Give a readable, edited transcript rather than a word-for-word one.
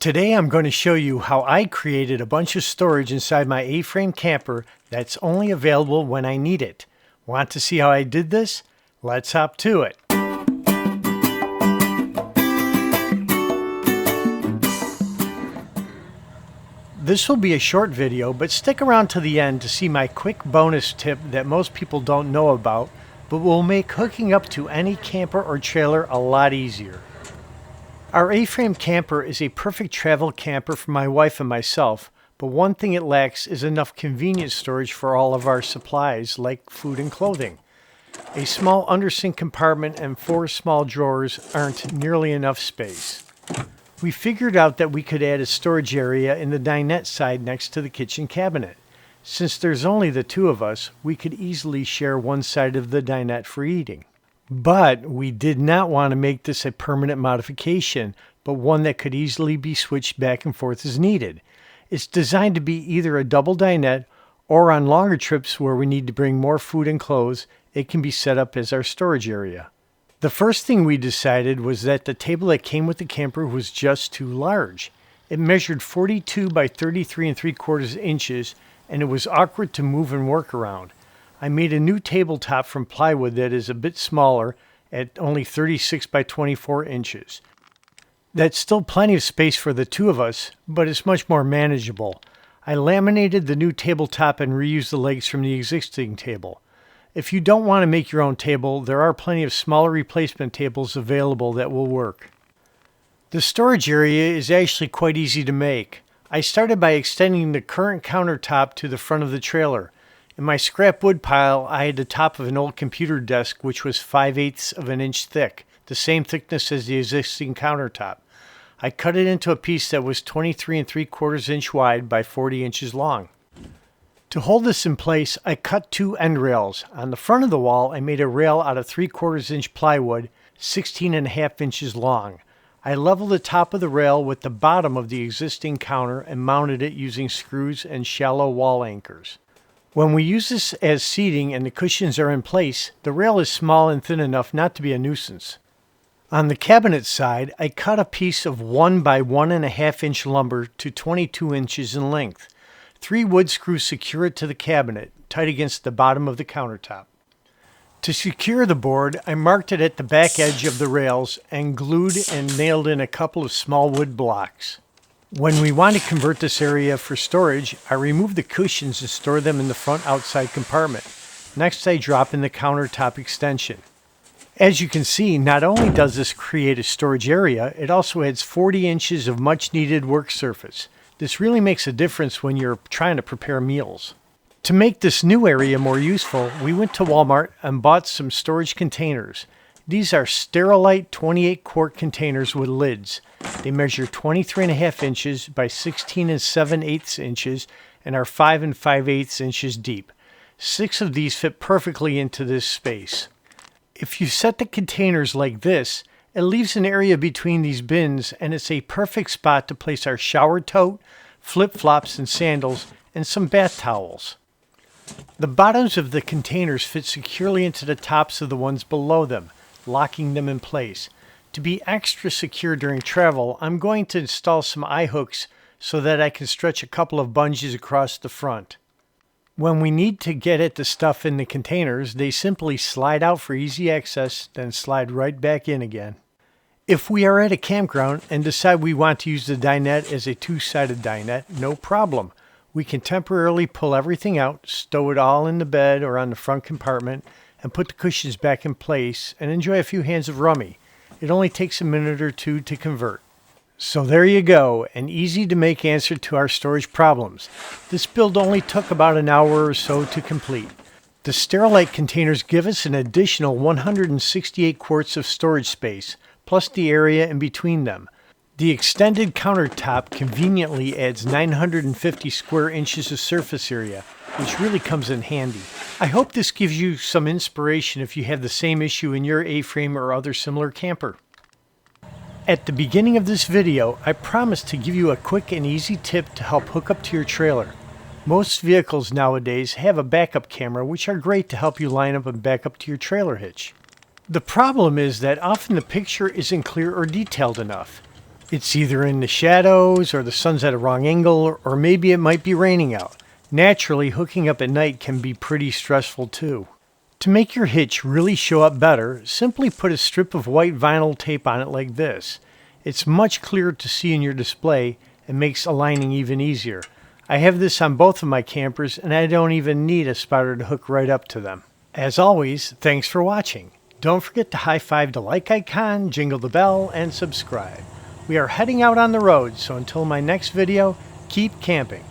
Today I'm going to show you how I created a bunch of storage inside my A-frame camper that's only available when I need it. Want to see how I did this? Let's hop to it. This will be a short video, but stick around to the end to see my quick bonus tip that most people don't know about, but will make hooking up to any camper or trailer a lot easier. Our A-frame camper is a perfect travel camper for my wife and myself, but one thing it lacks is enough convenient storage for all of our supplies like food and clothing. A small undersink compartment and 4 small drawers aren't nearly enough space. We figured out that we could add a storage area in the dinette side next to the kitchen cabinet. Since there's only the two of us, we could easily share one side of the dinette for eating. But we did not want to make this a permanent modification, but one that could easily be switched back and forth as needed. It's designed to be either a double dinette, or on longer trips where we need to bring more food and clothes, it can be set up as our storage area. The first thing we decided was that the table that came with the camper was just too large. It measured 42 by 33 3/4 inches, and it was awkward to move and work around. I made a new tabletop from plywood that is a bit smaller at only 36 by 24 inches. That's still plenty of space for the two of us, but it's much more manageable. I laminated the new tabletop and reused the legs from the existing table. If you don't want to make your own table, there are plenty of smaller replacement tables available that will work. The storage area is actually quite easy to make. I started by extending the current countertop to the front of the trailer. In my scrap wood pile, I had the top of an old computer desk which was 5/8 of an inch thick, the same thickness as the existing countertop. I cut it into a piece that was 23 3/4 inch wide by 40 inches long. To hold this in place, I cut 2 end rails. On the front of the wall, I made a rail out of 3/4 inch plywood, 16.5 inches long. I leveled the top of the rail with the bottom of the existing counter and mounted it using screws and shallow wall anchors. When we use this as seating and the cushions are in place, the rail is small and thin enough not to be a nuisance. On the cabinet side, I cut a piece of 1 by 1.5 inch lumber to 22 inches in length. 3 wood screws secure it to the cabinet, tight against the bottom of the countertop. To secure the board, I marked it at the back edge of the rails and glued and nailed in a couple of small wood blocks. When we want to convert this area for storage, I remove the cushions and store them in the front outside compartment. Next, I drop in the countertop extension. As you can see, not only does this create a storage area, it also adds 40 inches of much needed work surface. This really makes a difference when you're trying to prepare meals. To make this new area more useful, we went to Walmart and bought some storage containers. These are Sterilite 28-quart containers with lids. They measure 23.5 inches by 16 7/8 inches and are 5 5/8 inches deep. 6 of these fit perfectly into this space. If you set the containers like this, it leaves an area between these bins, and it's a perfect spot to place our shower tote, flip-flops and sandals, and some bath towels. The bottoms of the containers fit securely into the tops of the ones below them, locking them in place. To be extra secure during travel, I'm going to install some eye hooks so that I can stretch a couple of bungees across the front. When we need to get at the stuff in the containers, they simply slide out for easy access, then slide right back in again. If we are at a campground and decide we want to use the dinette as a 2-sided dinette, no problem. We can temporarily pull everything out, stow it all in the bed or on the front compartment, and put the cushions back in place and enjoy a few hands of rummy. It only takes a minute or two to convert. So there you go, an easy to make answer to our storage problems. This build only took about an hour or so to complete. The Sterilite containers give us an additional 168 quarts of storage space, plus the area in between them. The extended countertop conveniently adds 950 square inches of surface area, which really comes in handy. I hope this gives you some inspiration if you have the same issue in your A-frame or other similar camper. At the beginning of this video, I promised to give you a quick and easy tip to help hook up to your trailer. Most vehicles nowadays have a backup camera, which are great to help you line up and back up to your trailer hitch. The problem is that often the picture isn't clear or detailed enough. It's either in the shadows or the sun's at a wrong angle, or maybe it might be raining out. Naturally, hooking up at night can be pretty stressful too. To make your hitch really show up better, simply put a strip of white vinyl tape on it like this. It's much clearer to see in your display and makes aligning even easier. I have this on both of my campers and I don't even need a spotter to hook right up to them. As always, thanks for watching. Don't forget to high-five the like icon, jingle the bell, and subscribe. We are heading out on the road, so until my next video, keep camping.